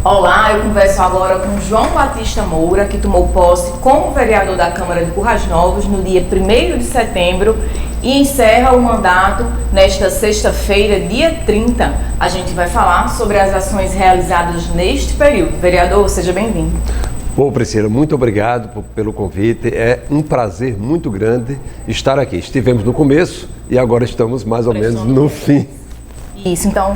Olá, eu converso agora com João Batista Moura, que tomou posse como vereador da Câmara de Currais Novos no dia 1º de setembro e encerra o mandato nesta sexta-feira, dia 30. A gente vai falar sobre as ações realizadas neste período. Vereador, seja bem-vindo. Bom, Priscila, muito obrigado pelo convite. É um prazer muito grande estar aqui. Estivemos no começo e agora estamos mais ou menos no fim. Isso, então,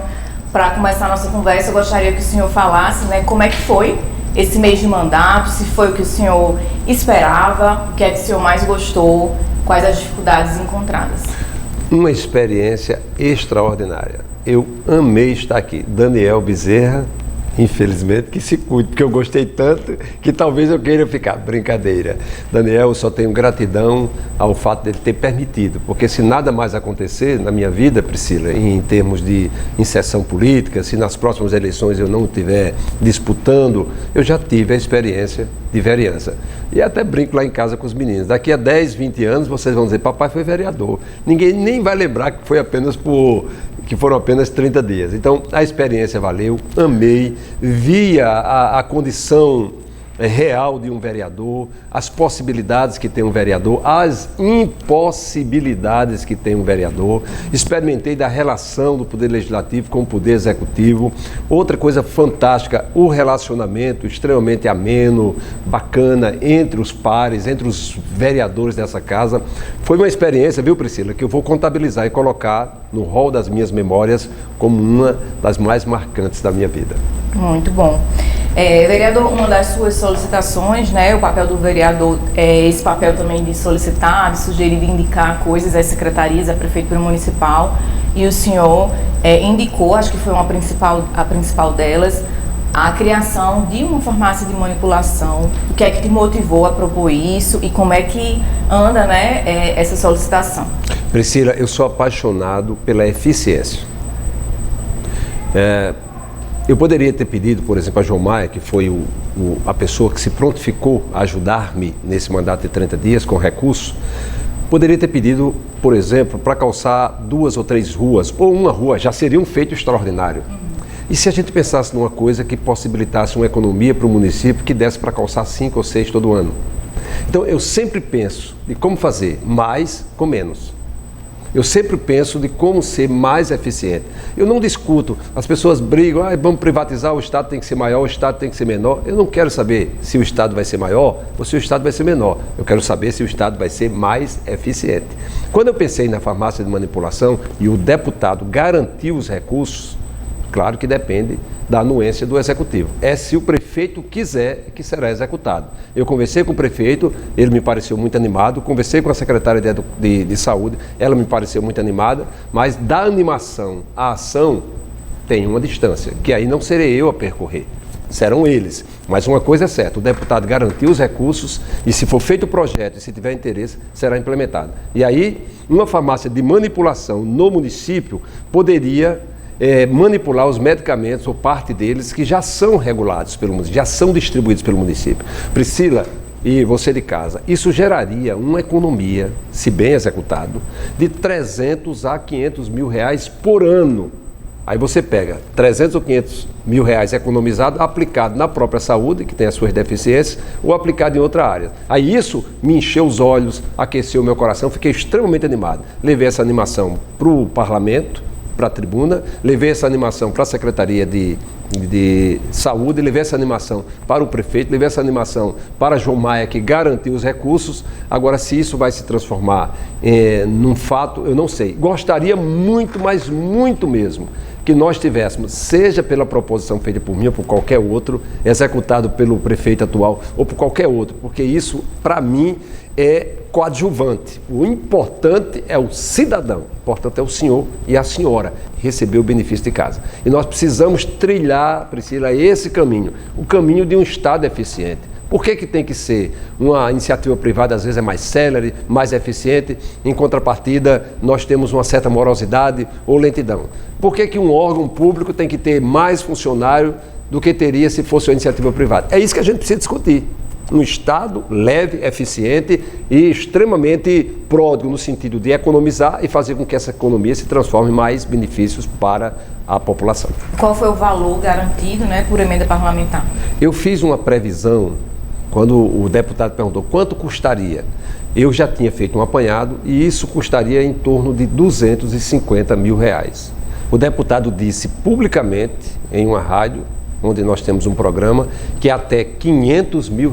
para começar a nossa conversa, eu gostaria que o senhor falasse, como é que foi esse mês de mandato, se foi o que o senhor esperava, o que é que o senhor mais gostou, quais as dificuldades encontradas. Uma experiência extraordinária. Eu amei estar aqui. Daniel Bezerra, infelizmente, que se cuide, porque eu gostei tanto que talvez eu queira ficar. Brincadeira. Daniel, eu só tenho gratidão ao fato dele ter permitido, porque se nada mais acontecer na minha vida, Priscila, em termos de inserção política, se nas próximas eleições eu não estiver disputando, eu já tive a experiência de vereança. E até brinco lá em casa com os meninos. Daqui a 10, 20 anos, vocês vão dizer, papai foi vereador. Ninguém nem vai lembrar que foram apenas 30 dias. Então, a experiência valeu, amei, vi a condição real de um vereador, as possibilidades que tem um vereador, as impossibilidades que tem um vereador, experimentei da relação do Poder Legislativo com o Poder Executivo. Outra coisa fantástica, o relacionamento extremamente ameno, bacana, entre os pares, entre os vereadores dessa casa. Foi uma experiência, viu, Priscila, que eu vou contabilizar e colocar no rol das minhas memórias como uma das mais marcantes da minha vida. Muito bom. Vereador, uma das suas solicitações, o papel do vereador é esse papel também de solicitar, de sugerir, de indicar coisas às secretarias, à Prefeitura Municipal, e o senhor indicou, acho que foi a principal delas, a criação de uma farmácia de manipulação. O que é que te motivou a propor isso e como é que anda, essa solicitação? Priscila, eu sou apaixonado pela eficiência. Eu poderia ter pedido, por exemplo, a João Maia, que foi a pessoa que se prontificou a ajudar-me nesse mandato de 30 dias com recursos, poderia ter pedido, por exemplo, para calçar 2 ou 3 ruas, ou uma rua, já seria um feito extraordinário. E se a gente pensasse numa coisa que possibilitasse uma economia para o município que desse para calçar 5 ou 6 todo ano? Então, eu sempre penso de como fazer mais com menos. Eu sempre penso de como ser mais eficiente. Eu não discuto, as pessoas brigam, vamos privatizar, o Estado tem que ser maior, o Estado tem que ser menor. Eu não quero saber se o Estado vai ser maior ou se o Estado vai ser menor. Eu quero saber se o Estado vai ser mais eficiente. Quando eu pensei na farmácia de manipulação e o deputado garantiu os recursos, claro que depende da anuência do Executivo. É se o prefeito quiser que será executado. Eu conversei com o prefeito, ele me pareceu muito animado, conversei com a secretária de Saúde, ela me pareceu muito animada, mas da animação à ação tem uma distância, que aí não serei eu a percorrer, serão eles. Mas uma coisa é certa, o deputado garantiu os recursos e se for feito o projeto e se tiver interesse, será implementado. E aí, uma farmácia de manipulação no município poderia manipular os medicamentos ou parte deles que já são regulados pelo município, já são distribuídos pelo município. Priscila e você de casa, isso geraria uma economia, se bem executado, de 300 a 500 mil reais por ano. Aí você pega 300 ou 500 mil reais economizado, aplicado na própria saúde, que tem as suas deficiências, ou aplicado em outra área. Aí isso me encheu os olhos, aqueceu o meu coração, fiquei extremamente animado. Levei essa animação para o parlamento, para a tribuna, levei essa animação para a Secretaria de Saúde, levei essa animação para o prefeito, levei essa animação para João Maia, que garantiu os recursos. Agora, se isso vai se transformar num fato, eu não sei. Gostaria muito, mas muito mesmo, que nós tivéssemos, seja pela proposição feita por mim ou por qualquer outro, executado pelo prefeito atual ou por qualquer outro, porque isso, para mim, é coadjuvante. O importante é o cidadão, o importante é o senhor e a senhora receber o benefício de casa. E nós precisamos trilhar, Priscila, esse caminho, o caminho de um Estado eficiente. Por que tem que ser? Uma iniciativa privada às vezes é mais célere, mais eficiente, em contrapartida nós temos uma certa morosidade ou lentidão. Por que um órgão público tem que ter mais funcionário do que teria se fosse uma iniciativa privada? É isso que a gente precisa discutir. um Estado leve, eficiente e extremamente pródigo no sentido de economizar e fazer com que essa economia se transforme em mais benefícios para a população. Qual foi o valor garantido, né, por emenda parlamentar? Eu fiz uma previsão, quando o deputado perguntou quanto custaria, eu já tinha feito um apanhado e isso custaria em torno de R$250 mil. O deputado disse publicamente em uma rádio, onde nós temos um programa, que até R$500 mil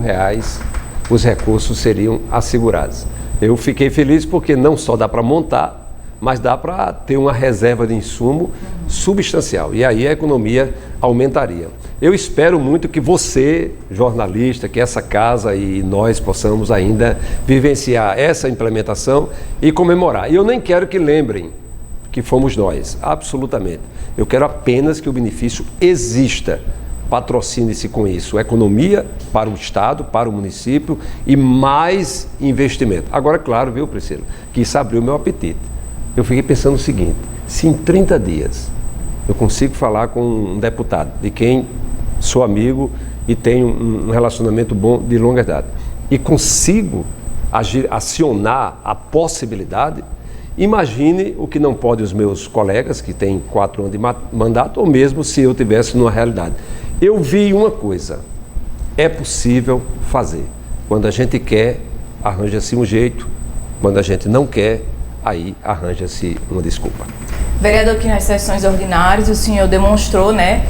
os recursos seriam assegurados. Eu fiquei feliz porque não só dá para montar, mas dá para ter uma reserva de insumo substancial. E aí a economia aumentaria. Eu espero muito que você, jornalista, que essa casa e nós possamos ainda vivenciar essa implementação e comemorar. E eu nem quero que lembrem que fomos nós, absolutamente. Eu quero apenas que o benefício exista. Patrocine-se com isso, economia para o Estado, para o município e mais investimento. Agora, claro, viu, Priscila, que isso abriu meu apetite. Eu fiquei pensando o seguinte, se em 30 dias eu consigo falar com um deputado, de quem sou amigo e tenho um relacionamento bom de longa data, e consigo acionar a possibilidade, imagine o que não podem os meus colegas, que têm 4 anos de mandato, ou mesmo se eu tivesse numa realidade. Eu vi uma coisa, é possível fazer. Quando a gente quer, arranja-se um jeito, quando a gente não quer, aí arranja-se uma desculpa. Vereador, aqui nas sessões ordinárias o senhor demonstrou, né,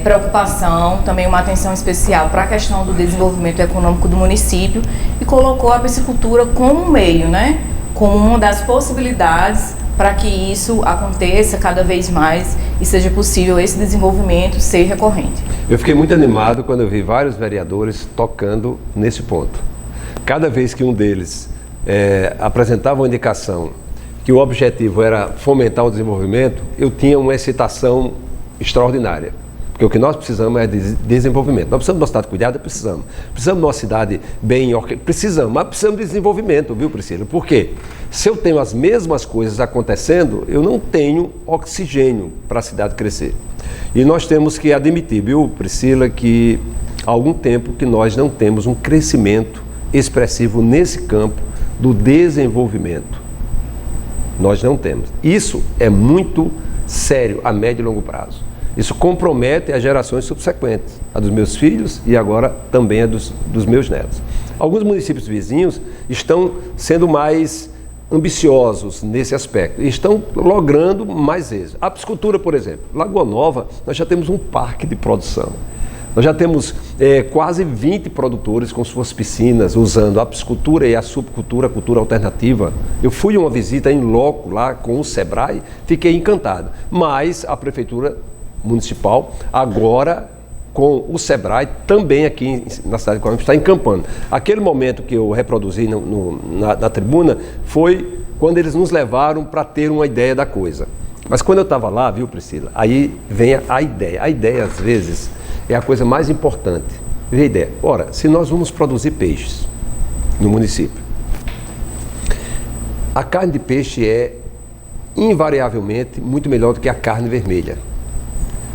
preocupação, também uma atenção especial para a questão do desenvolvimento econômico do município e colocou a piscicultura como um meio, né, como uma das possibilidades para que isso aconteça cada vez mais e seja possível esse desenvolvimento ser recorrente. Eu fiquei muito animado quando eu vi vários vereadores tocando nesse ponto. Cada vez que um deles apresentava uma indicação que o objetivo era fomentar o desenvolvimento, eu tinha uma excitação extraordinária. Porque o que nós precisamos é de desenvolvimento. Nós precisamos de uma cidade cuidada? Precisamos. Precisamos de uma cidade bem organizada? Precisamos. Mas precisamos de desenvolvimento, viu, Priscila? Por quê? Se eu tenho as mesmas coisas acontecendo, eu não tenho oxigênio para a cidade crescer. E nós temos que admitir, viu, Priscila, que há algum tempo que nós não temos um crescimento expressivo nesse campo do desenvolvimento. Nós não temos. Isso é muito sério a médio e longo prazo. Isso compromete as gerações subsequentes, a dos meus filhos e agora também a dos meus netos. Alguns municípios vizinhos estão sendo mais ambiciosos nesse aspecto e estão logrando mais êxito. A piscicultura, por exemplo, Lagoa Nova, nós já temos um parque de produção. Nós já temos quase 20 produtores com suas piscinas usando a piscicultura e a subcultura, a cultura alternativa. Eu fui uma visita em loco lá com o Sebrae, fiquei encantado. Mas a Prefeitura Municipal, agora com o Sebrae, também aqui na cidade de Coimbra, está encampando. Aquele momento que eu reproduzi na tribuna foi quando eles nos levaram para ter uma ideia da coisa. Mas quando eu estava lá, viu, Priscila, aí vem a ideia. A ideia, às vezes, é a coisa mais importante. Vê a ideia. Ora, se nós vamos produzir peixes no município, a carne de peixe é invariavelmente muito melhor do que a carne vermelha.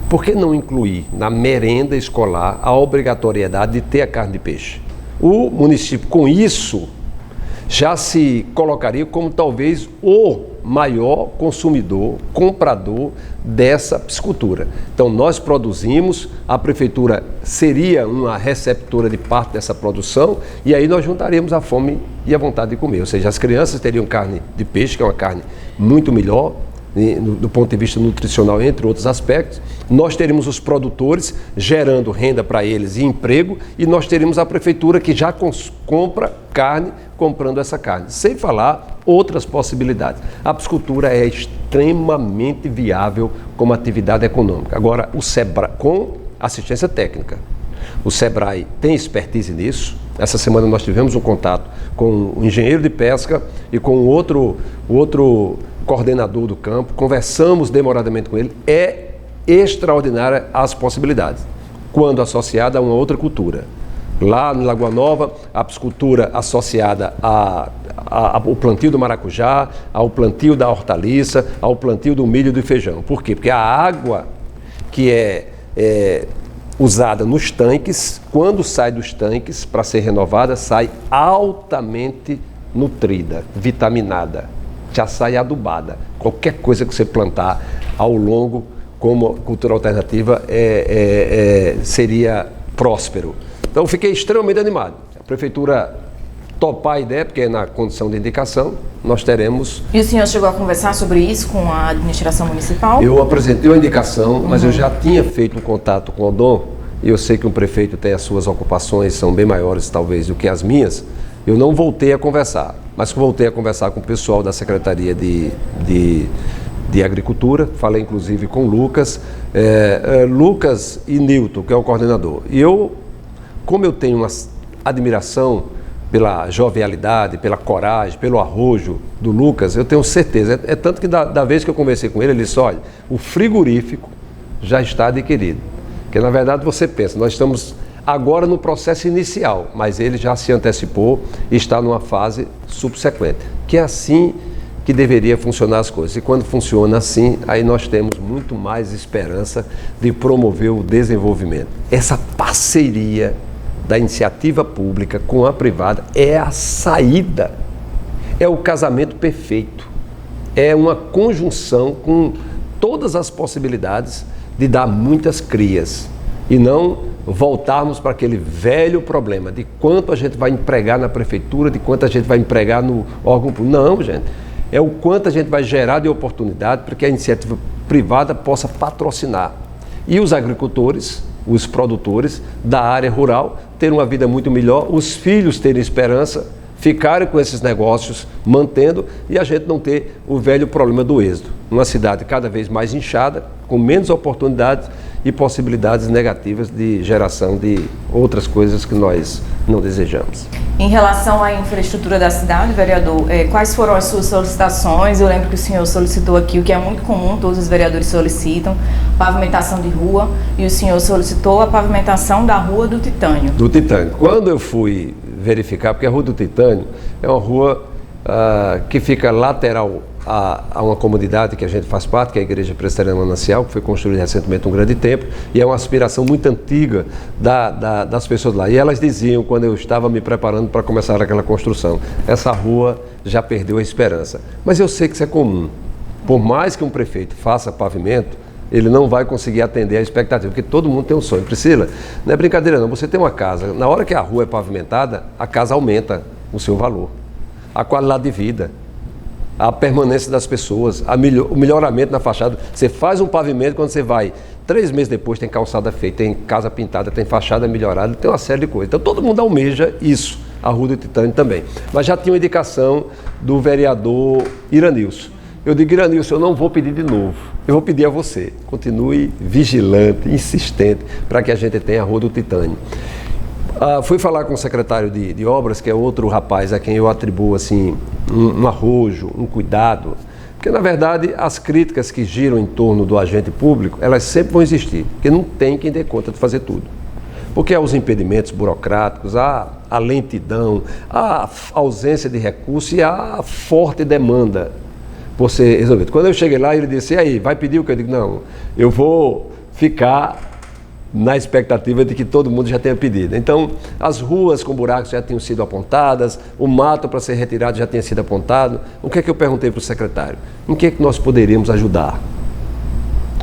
Por que não incluir na merenda escolar a obrigatoriedade de ter a carne de peixe? O município, com isso, já se colocaria como talvez o maior consumidor, comprador dessa piscicultura. Então nós produzimos, a prefeitura seria uma receptora de parte dessa produção e aí nós juntaremos a fome e a vontade de comer. Ou seja, as crianças teriam carne de peixe, que é uma carne muito melhor, do ponto de vista nutricional, entre outros aspectos. Nós teríamos os produtores gerando renda para eles e emprego, e nós teríamos a prefeitura que já compra carne, comprando essa carne. Sem falar outras possibilidades. A piscicultura é extremamente viável como atividade econômica. Agora, o Sebrae, com assistência técnica. O Sebrae tem expertise nisso. Essa semana nós tivemos um contato com um engenheiro de pesca e com o outro coordenador do campo, conversamos demoradamente com ele, é extraordinária as possibilidades, quando associada a uma outra cultura. Lá no Lagoa Nova, a piscicultura associada ao plantio do maracujá, ao plantio da hortaliça, ao plantio do milho e do feijão. Por quê? Porque a água que é usada nos tanques. Quando sai dos tanques para ser renovada, sai altamente nutrida, vitaminada, já sai adubada. Qualquer coisa que você plantar ao longo como cultura alternativa seria próspero. Então fiquei extremamente animado. A prefeitura topar a ideia, porque é na condição de indicação, nós teremos... E o senhor chegou a conversar sobre isso com a administração municipal? Eu apresentei a indicação, mas eu já tinha feito um contato com o Dom, e eu sei que um prefeito tem as suas ocupações, são bem maiores talvez do que as minhas. Eu não voltei a conversar, mas voltei a conversar com o pessoal da Secretaria de Agricultura, falei inclusive com o Lucas, Lucas e Nilton, que é o coordenador. E eu, como eu tenho uma admiração pela jovialidade, pela coragem, pelo arrojo do Lucas, eu tenho certeza, é tanto que da vez que eu conversei com ele, ele disse, olha, o frigorífico já está adquirido. Porque na verdade você pensa, nós estamos agora no processo inicial, mas ele já se antecipou e está numa fase subsequente, que é assim que deveria funcionar as coisas. E quando funciona assim, aí nós temos muito mais esperança de promover o desenvolvimento. Essa parceria da iniciativa pública com a privada é a saída, é o casamento perfeito, é uma conjunção com todas as possibilidades de dar muitas crias e não voltarmos para aquele velho problema de quanto a gente vai empregar na prefeitura, de quanto a gente vai empregar no órgão público. Não, gente, é o quanto a gente vai gerar de oportunidade para que a iniciativa privada possa patrocinar. E os agricultores, os produtores da área rural terem uma vida muito melhor, os filhos terem esperança, ficarem com esses negócios, mantendo, e a gente não ter o velho problema do êxodo. Uma cidade cada vez mais inchada, com menos oportunidades e possibilidades negativas de geração de outras coisas que nós não desejamos. Em relação à infraestrutura da cidade, vereador, quais foram as suas solicitações? Eu lembro que o senhor solicitou aqui, o que é muito comum, todos os vereadores solicitam, pavimentação de rua, e o senhor solicitou a pavimentação da Rua do Titânio. Do Titânio. Quando eu fui verificar, porque a Rua do Titânio é uma rua que fica lateral a uma comunidade que a gente faz parte, que é a Igreja Presbiteriana Manancial, que foi construída recentemente um grande templo, e é uma aspiração muito antiga das pessoas lá. E elas diziam, quando eu estava me preparando para começar aquela construção, essa rua já perdeu a esperança. Mas eu sei que isso é comum. Por mais que um prefeito faça pavimento, ele não vai conseguir atender a expectativa, porque todo mundo tem um sonho. Priscila, não é brincadeira não, você tem uma casa, na hora que a rua é pavimentada, a casa aumenta o seu valor, a qualidade de vida, a permanência das pessoas, o melhoramento na fachada. Você faz um pavimento, quando você vai 3 meses depois tem calçada feita, tem casa pintada, tem fachada melhorada, tem uma série de coisas. Então todo mundo almeja isso, a Rua do Titânio também. Mas já tinha uma indicação do vereador Iranilson. Eu digo, Iranilson, eu não vou pedir de novo, eu vou pedir a você, continue vigilante, insistente, para que a gente tenha a Rua do Titânio. Fui falar com o secretário de obras, que é outro rapaz a quem eu atribuo assim, um arrojo, um cuidado, porque na verdade as críticas que giram em torno do agente público, elas sempre vão existir, porque não tem quem dê conta de fazer tudo. Porque há os impedimentos burocráticos, há a lentidão, há a ausência de recursos e há a forte demanda por ser resolvido. Quando eu cheguei lá, ele disse, e aí, vai pedir o que? Eu digo, não, eu vou ficar na expectativa de que todo mundo já tenha pedido. Então, as ruas com buracos já tinham sido apontadas, o mato para ser retirado já tinha sido apontado. O que é que eu perguntei para o secretário? Em que é que nós poderíamos ajudar?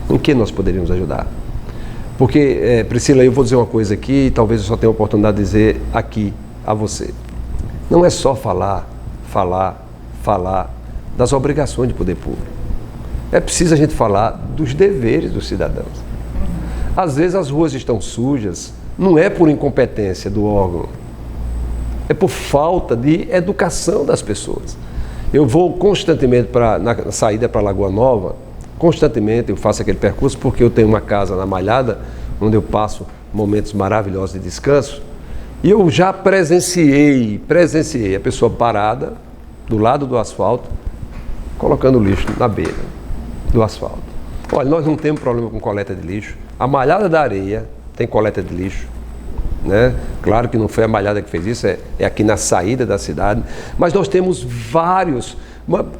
Em que nós poderíamos ajudar? Porque, Priscila, eu vou dizer uma coisa aqui, e talvez eu só tenha a oportunidade de dizer aqui a você. Não é só falar das obrigações de poder público. É preciso a gente falar dos deveres dos cidadãos. Às vezes as ruas estão sujas, não é por incompetência do órgão, é por falta de educação das pessoas. Eu vou constantemente na saída para Lagoa Nova, constantemente eu faço aquele percurso porque eu tenho uma casa na Malhada, onde eu passo momentos maravilhosos de descanso, e eu já presenciei a pessoa parada do lado do asfalto, colocando lixo na beira do asfalto. Olha, nós não temos problema com coleta de lixo. A Malhada da Areia tem coleta de lixo, né? Claro que não foi a Malhada que fez isso, é aqui na saída da cidade. Mas nós temos vários.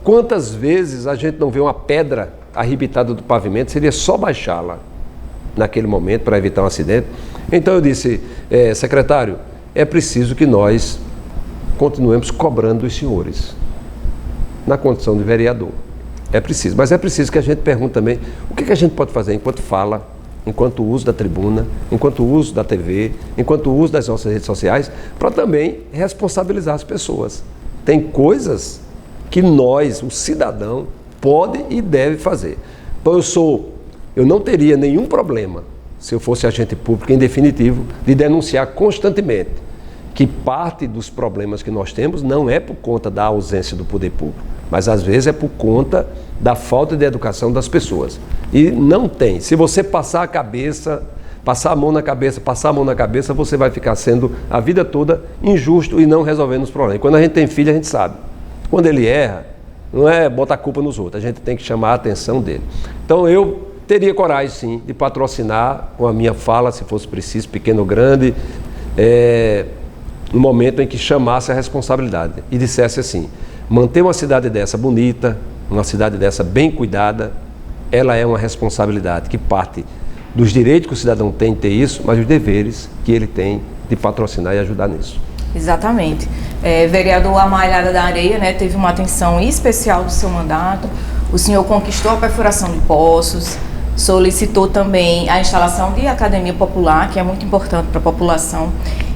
Quantas vezes a gente não vê uma pedra arrebitada do pavimento, seria só baixá-la. naquele momento para evitar um acidente. Então eu disse, secretário, é preciso que nós continuemos cobrando dos senhores, na condição de vereador. É preciso, mas é preciso que a gente pergunte também o que a gente pode fazer enquanto fala, enquanto uso da tribuna, enquanto uso da TV, enquanto uso das nossas redes sociais, para também responsabilizar as pessoas. Tem coisas que nós, o cidadão, pode e deve fazer. Então eu não teria nenhum problema, se eu fosse agente público, em definitivo, de denunciar constantemente que parte dos problemas que nós temos não é por conta da ausência do poder público, mas às vezes é por conta da falta de educação das pessoas. E não tem. Se você passar a mão na cabeça, você vai ficar sendo a vida toda injusto e não resolvendo os problemas. E quando a gente tem filho, a gente sabe. Quando ele erra, não é botar a culpa nos outros, a gente tem que chamar a atenção dele. Então eu teria coragem, sim, de patrocinar com a minha fala, se fosse preciso, pequeno ou grande, no momento em que chamasse a responsabilidade e dissesse assim, manter uma cidade dessa bonita, uma cidade dessa bem cuidada, ela é uma responsabilidade que parte dos direitos que o cidadão tem de ter isso, mas os deveres que ele tem de patrocinar e ajudar nisso. Exatamente. Vereador Amalhada da Areia, né, teve uma atenção especial do seu mandato. O senhor conquistou a perfuração de poços, solicitou também a instalação de academia popular, que é muito importante para a população,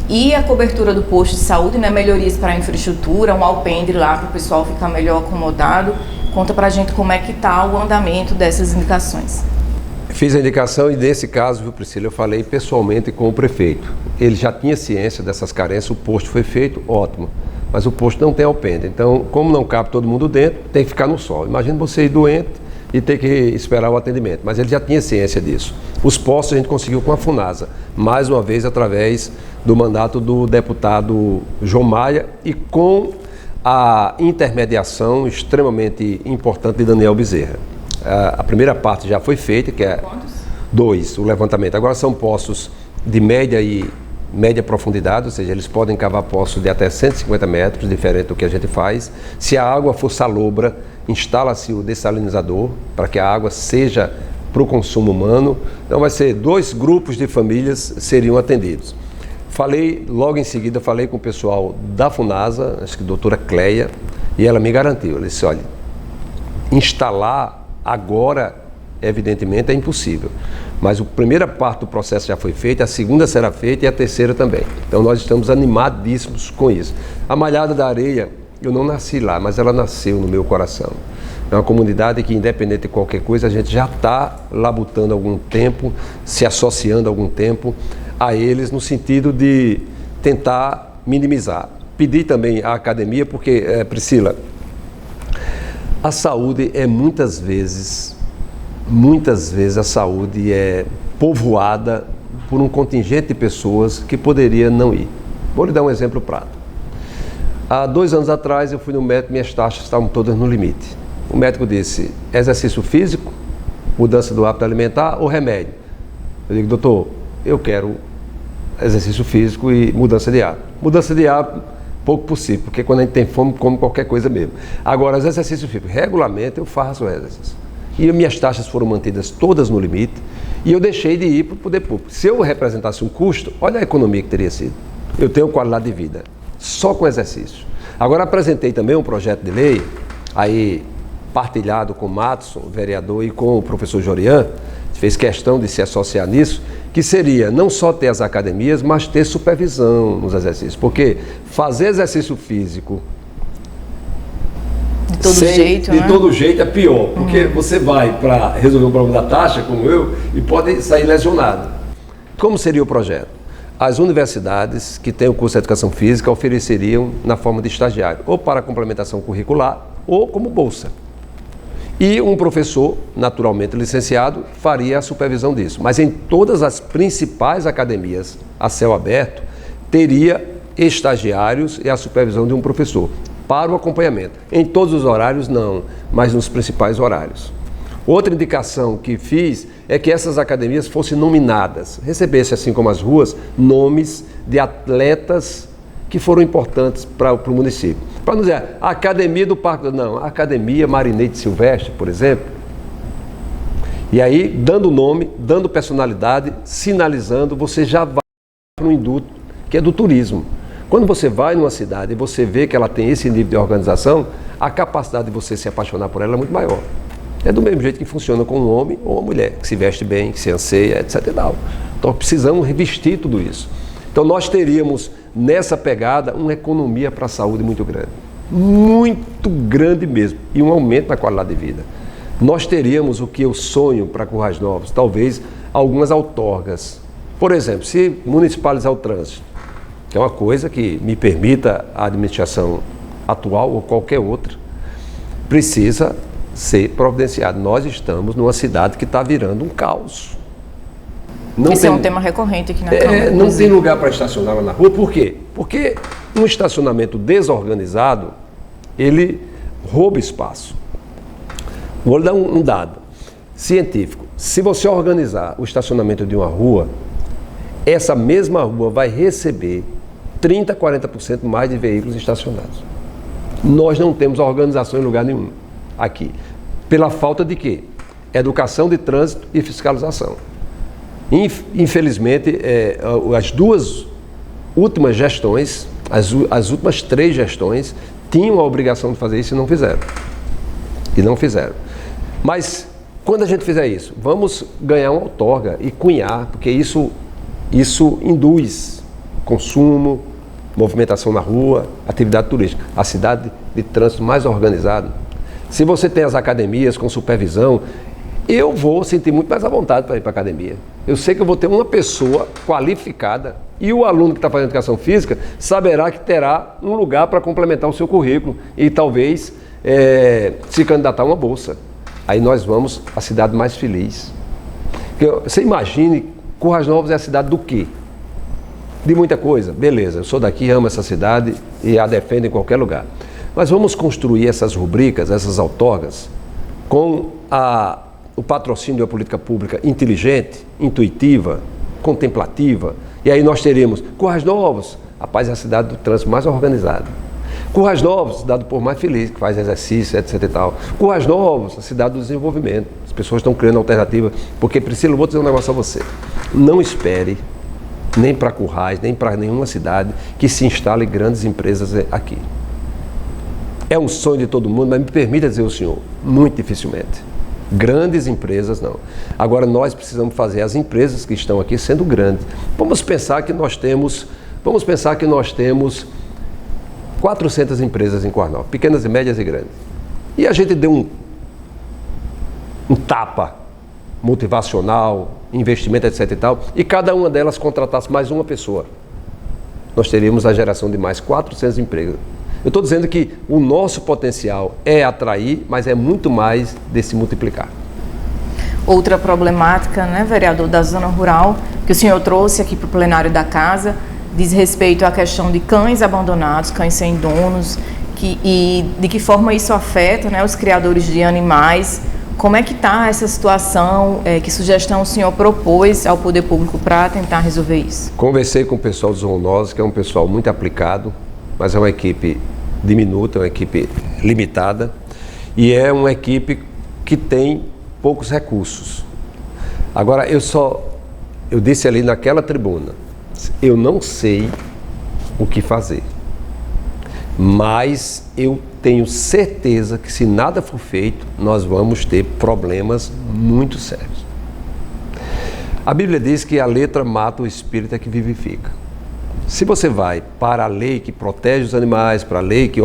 e a cobertura do posto de saúde, né, melhorias para a infraestrutura, um alpendre lá para o pessoal ficar melhor acomodado. Conta para a gente como é que está o andamento dessas indicações. Fiz a indicação e nesse caso, viu, Priscila, eu falei pessoalmente com o prefeito. Ele já tinha ciência dessas carências, o posto foi feito, ótimo, mas o posto não tem alpendre. Então, como não cabe todo mundo dentro, tem que ficar no sol. Imagina você ir doente e ter que esperar o atendimento, mas ele já tinha ciência disso. Os postos a gente conseguiu com a FUNASA, mais uma vez através do mandato do deputado João Maia e com a intermediação extremamente importante de Daniel Bezerra. A primeira parte já foi feita, que é 2, o levantamento. Agora são poços de média e média profundidade, ou seja, eles podem cavar poços de até 150 metros, diferente do que a gente faz. Se a água for salobra, instala-se o dessalinizador para que a água seja para o consumo humano. Então vai ser 2 grupos de famílias seriam atendidos. Logo em seguida, falei com o pessoal da FUNASA, acho que a doutora Cleia, e ela me garantiu, ela disse, olha, instalar agora, evidentemente, é impossível, mas a primeira parte do processo já foi feita, a segunda será feita e a terceira também. Então nós estamos animadíssimos com isso. A Malhada da Areia, eu não nasci lá, mas ela nasceu no meu coração. É uma comunidade que, independente de qualquer coisa, a gente já está labutando há algum tempo, se associando há algum tempo a eles, no sentido de tentar minimizar. Pedi também à academia, porque, Priscila, a saúde é muitas vezes a saúde é povoada por um contingente de pessoas que poderia não ir. Vou lhe dar um exemplo prático. Há 2 anos atrás eu fui no médico, minhas taxas estavam todas no limite. O médico disse, exercício físico, mudança do hábito alimentar ou remédio? Eu digo, doutor, eu quero exercício físico e mudança de hábito. Mudança de hábito, pouco possível, porque quando a gente tem fome, come qualquer coisa mesmo. Agora, os exercícios físicos, regularmente eu faço exercício. E minhas taxas foram mantidas todas no limite e eu deixei de ir para o poder público. Se eu representasse um custo, olha a economia que teria sido. Eu tenho qualidade de vida, só com exercício. Agora, apresentei também um projeto de lei, aí partilhado com o Matson, o vereador, e com o professor Jorian, fez questão de se associar nisso, que seria não só ter as academias, mas ter supervisão nos exercícios. Porque fazer exercício físico de todo jeito é pior, porque você vai para resolver o problema da taxa, como eu, e pode sair lesionado. Como seria o projeto? As universidades que têm o curso de Educação Física ofereceriam na forma de estagiário, ou para complementação curricular, ou como bolsa. E um professor, naturalmente licenciado, faria a supervisão disso. Mas em todas as principais academias a céu aberto, teria estagiários e a supervisão de um professor para o acompanhamento. Em todos os horários, não, mas nos principais horários. Outra indicação que fiz é que essas academias fossem nominadas, recebesse, assim como as ruas, nomes de atletas que foram importantes para o município. Para não dizer, a Academia do Parque, não, a Academia Marinete Silvestre, por exemplo, E aí, dando nome, dando personalidade, sinalizando, você já vai para um induto que é do turismo. Quando você vai numa cidade e você vê que ela tem esse nível de organização, a capacidade de você se apaixonar por ela é muito maior. É do mesmo jeito que funciona com um homem ou uma mulher, que se veste bem, que se anseia, etc. Então precisamos revestir tudo isso. Então nós teríamos nessa pegada uma economia para a saúde muito grande mesmo, e um aumento na qualidade de vida. Nós teríamos o que eu sonho para Currais Novos, talvez algumas outorgas. Por exemplo, se municipalizar o trânsito, que é uma coisa que me permita a administração atual ou qualquer outra, precisa ser providenciado. Nós estamos numa cidade que está virando um caos. Esse é um tema recorrente aqui na Câmara. Não tem lugar para estacionar lá na rua. Por quê? Porque um estacionamento desorganizado, ele rouba espaço. Vou lhe dar um dado científico. Se você organizar o estacionamento de uma rua, essa mesma rua vai receber 30%, 40% mais de veículos estacionados. Nós não temos organização em lugar nenhum aqui. Pela falta de quê? Educação de trânsito e fiscalização. Infelizmente, as duas últimas gestões, as últimas 3 gestões, tinham a obrigação de fazer isso e não fizeram. Mas, quando a gente fizer isso, vamos ganhar uma outorga e cunhar, porque isso induz consumo, movimentação na rua, atividade turística. A cidade de trânsito mais organizada. Se você tem as academias com supervisão, eu vou sentir muito mais à vontade para ir para a academia. Eu sei que eu vou ter uma pessoa qualificada e o aluno que está fazendo educação física saberá que terá um lugar para complementar o seu currículo e talvez se candidatar a uma bolsa. Aí nós vamos à cidade mais feliz. Você imagine, Currais Novos é a cidade do quê? De muita coisa. Beleza, eu sou daqui, amo essa cidade e a defendo em qualquer lugar. Mas vamos construir essas rubricas, essas outorgas, com o patrocínio de uma política pública inteligente, intuitiva, contemplativa. E aí nós teremos Currais Novos, rapaz, é a cidade do trânsito mais organizada. Currais Novos, cidade do povo mais feliz, que faz exercício, etc e tal. Currais Novos, a cidade do desenvolvimento. As pessoas estão criando alternativa, porque, Priscila, eu vou dizer um negócio a você. Não espere, nem para Currais, nem para nenhuma cidade, que se instale grandes empresas aqui. É um sonho de todo mundo, mas me permita dizer ao senhor, muito dificilmente. Grandes empresas não. Agora nós precisamos fazer as empresas que estão aqui sendo grandes. Vamos pensar que nós temos 400 empresas em Currais Novos, pequenas e médias e grandes. E a gente deu um tapa motivacional, investimento, etc e tal, e cada uma delas contratasse mais uma pessoa. Nós teríamos a geração de mais 400 empregos. Eu estou dizendo que o nosso potencial é atrair, mas é muito mais de se multiplicar. Outra problemática, né, vereador, da zona rural, que o senhor trouxe aqui para o plenário da casa, diz respeito à questão de cães abandonados, cães sem donos, e de que forma isso afeta, né, os criadores de animais. Como é que está essa situação? Que sugestão o senhor propôs ao poder público para tentar resolver isso? Conversei com o pessoal do Zoonoses, que é um pessoal muito aplicado, mas é uma equipe diminuta, é uma equipe limitada e é uma equipe que tem poucos recursos. Agora, eu disse ali naquela tribuna, eu não sei o que fazer, mas eu tenho certeza que se nada for feito, nós vamos ter problemas muito sérios. A Bíblia diz que a letra mata, o espírito é que vivifica. Se você vai para a lei que protege os animais, para a lei que...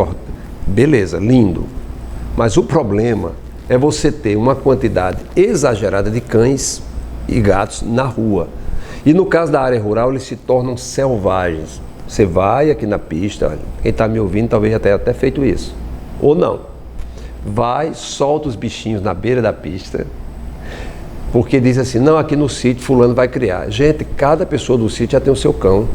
Beleza, lindo. Mas o problema é você ter uma quantidade exagerada de cães e gatos na rua. E no caso da área rural, eles se tornam selvagens. Você vai aqui na pista, quem está me ouvindo talvez já tenha até feito isso. Ou não. Vai, solta os bichinhos na beira da pista, porque diz assim, não, aqui no sítio fulano vai criar. Gente, cada pessoa do sítio já tem o seu cão.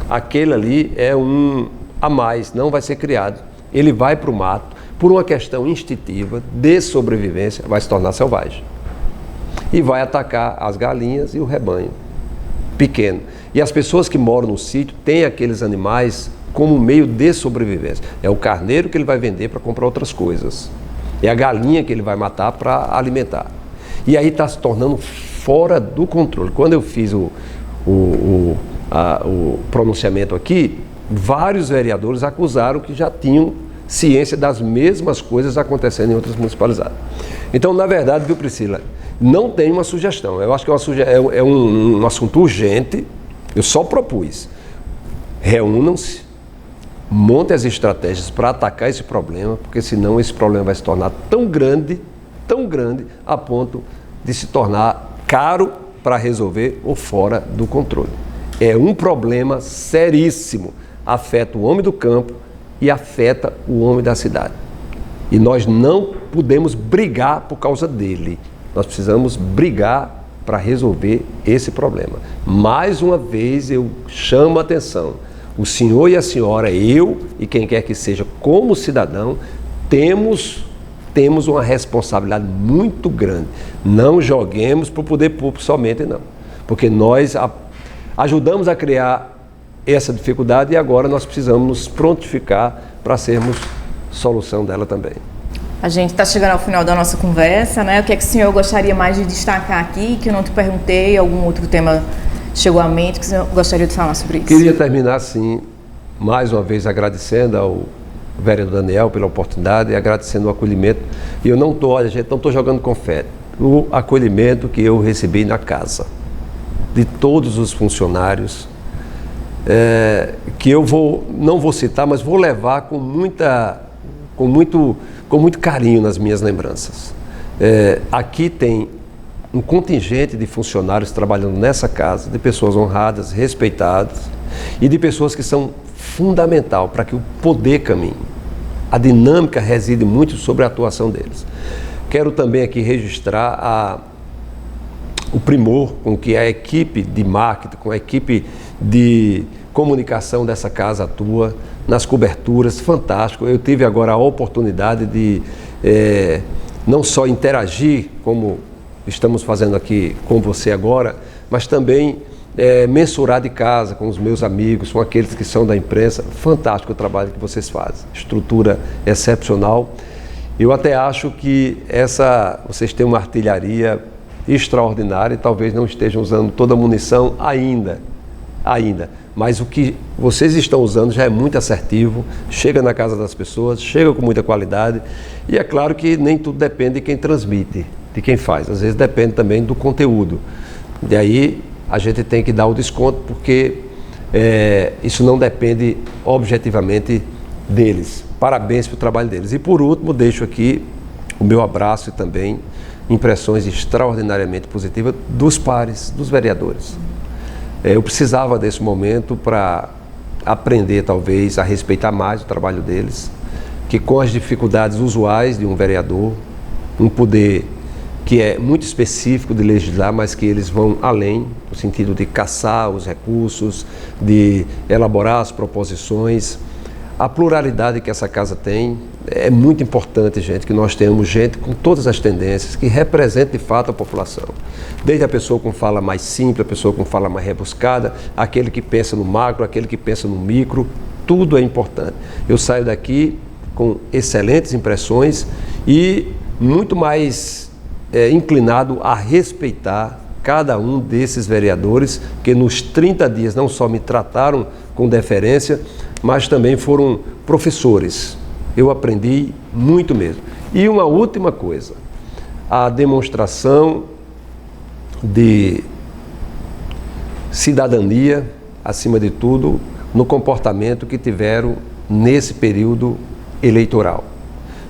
Aquele ali é um a mais, não vai ser criado. Ele vai para o mato, por uma questão instintiva, de sobrevivência, vai se tornar selvagem. E vai atacar as galinhas e o rebanho pequeno. E as pessoas que moram no sítio têm aqueles animais como meio de sobrevivência. É o carneiro que ele vai vender para comprar outras coisas. É a galinha que ele vai matar para alimentar. E aí está se tornando fora do controle. Quando eu fiz o pronunciamento aqui, vários vereadores acusaram que já tinham ciência das mesmas coisas acontecendo em outras municipalidades. Então, na verdade, viu, Priscila, não tem uma sugestão. Eu acho que é um assunto urgente. Eu só propus. Reúnam-se, montem as estratégias para atacar esse problema, porque senão esse problema vai se tornar tão grande, a ponto de se tornar caro para resolver ou fora do controle. É um problema seríssimo. Afeta o homem do campo e afeta o homem da cidade. E nós não podemos brigar por causa dele. Nós precisamos brigar para resolver esse problema. Mais uma vez eu chamo a atenção. O senhor e a senhora, eu e quem quer que seja, como cidadão, temos uma responsabilidade muito grande. Não joguemos para o poder público somente, não. Porque nós ajudamos a criar essa dificuldade e agora nós precisamos nos prontificar para sermos solução dela também. A gente está chegando ao final da nossa conversa, né? O que é que o senhor gostaria mais de destacar aqui, que eu não te perguntei, algum outro tema chegou à mente que o senhor gostaria de falar sobre isso? Queria terminar, sim, mais uma vez agradecendo ao vereador Daniel pela oportunidade e agradecendo o acolhimento. E eu não estou jogando confete. O acolhimento que eu recebi na casa, de todos os funcionários, que eu não vou citar, mas vou levar com muito carinho nas minhas lembranças. Aqui tem um contingente de funcionários trabalhando nessa casa, de pessoas honradas, respeitadas e de pessoas que são fundamental para que o poder caminhe. A dinâmica reside muito sobre a atuação deles. Quero também aqui registrar o primor com que a equipe de marketing, com a equipe de comunicação dessa casa atua, nas coberturas, fantástico. Eu tive agora a oportunidade de não só interagir, como estamos fazendo aqui com você agora, mas também mensurar de casa com os meus amigos, com aqueles que são da imprensa. Fantástico o trabalho que vocês fazem, estrutura excepcional. Eu até acho que vocês têm uma artilharia extraordinária e talvez não estejam usando toda a munição ainda, mas o que vocês estão usando já é muito assertivo, chega na casa das pessoas, chega com muita qualidade e é claro que nem tudo depende de quem transmite, de quem faz, às vezes depende também do conteúdo. E aí a gente tem que dar o desconto porque isso não depende objetivamente deles. Parabéns pelo trabalho deles. E por último, deixo aqui o meu abraço e também impressões extraordinariamente positivas dos pares, dos vereadores. Eu precisava desse momento para aprender talvez a respeitar mais o trabalho deles, que com as dificuldades usuais de um vereador, um poder que é muito específico de legislar, mas que eles vão além, no sentido de caçar os recursos, de elaborar as proposições. A pluralidade que essa casa tem é muito importante, gente, que nós tenhamos gente com todas as tendências, que represente de fato a população. Desde a pessoa com fala mais simples, a pessoa com fala mais rebuscada, aquele que pensa no macro, aquele que pensa no micro, tudo é importante. Eu saio daqui com excelentes impressões e muito mais inclinado a respeitar cada um desses vereadores que nos 30 dias não só me trataram com deferência, mas também foram professores. Eu aprendi muito mesmo. E uma última coisa, a demonstração de cidadania, acima de tudo, no comportamento que tiveram nesse período eleitoral.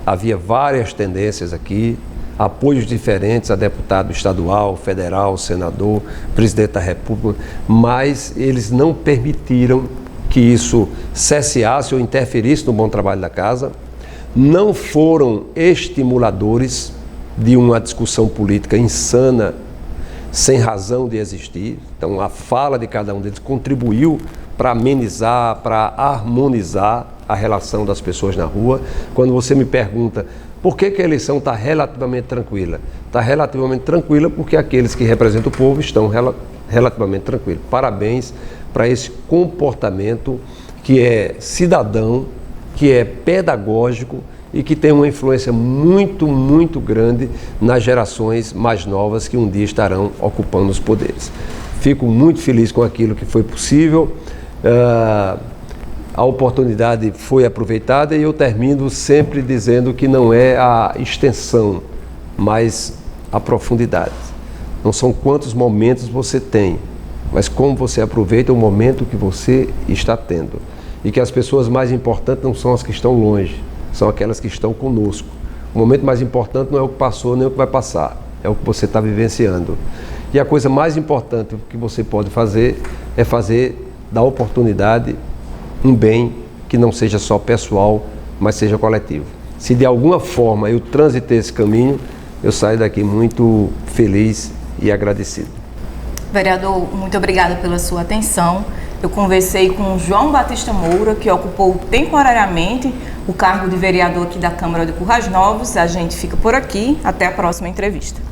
Havia várias tendências aqui, apoios diferentes a deputado estadual, federal, senador, presidente da República, mas eles não permitiram que isso cesseasse ou interferisse no bom trabalho da casa, não foram estimuladores de uma discussão política insana, sem razão de existir. Então a fala de cada um deles contribuiu para amenizar, para harmonizar a relação das pessoas na rua. Quando você me pergunta por que a eleição está relativamente tranquila? Está relativamente tranquila porque aqueles que representam o povo estão relativamente tranquilos. Parabéns para esse comportamento que é cidadão, que é pedagógico e que tem uma influência muito, muito grande nas gerações mais novas que um dia estarão ocupando os poderes. Fico muito feliz com aquilo que foi possível, a oportunidade foi aproveitada e eu termino sempre dizendo que não é a extensão, mas a profundidade. Não são quantos momentos você tem, mas como você aproveita o momento que você está tendo. E que as pessoas mais importantes não são as que estão longe, são aquelas que estão conosco. O momento mais importante não é o que passou nem o que vai passar, é o que você está vivenciando. E a coisa mais importante que você pode fazer é fazer da oportunidade um bem que não seja só pessoal, mas seja coletivo. Se de alguma forma eu transitei esse caminho, eu saio daqui muito feliz e agradecido. Vereador, muito obrigada pela sua atenção. Eu conversei com João Batista Moura, que ocupou temporariamente o cargo de vereador aqui da Câmara de Currais Novos. A gente fica por aqui. Até a próxima entrevista.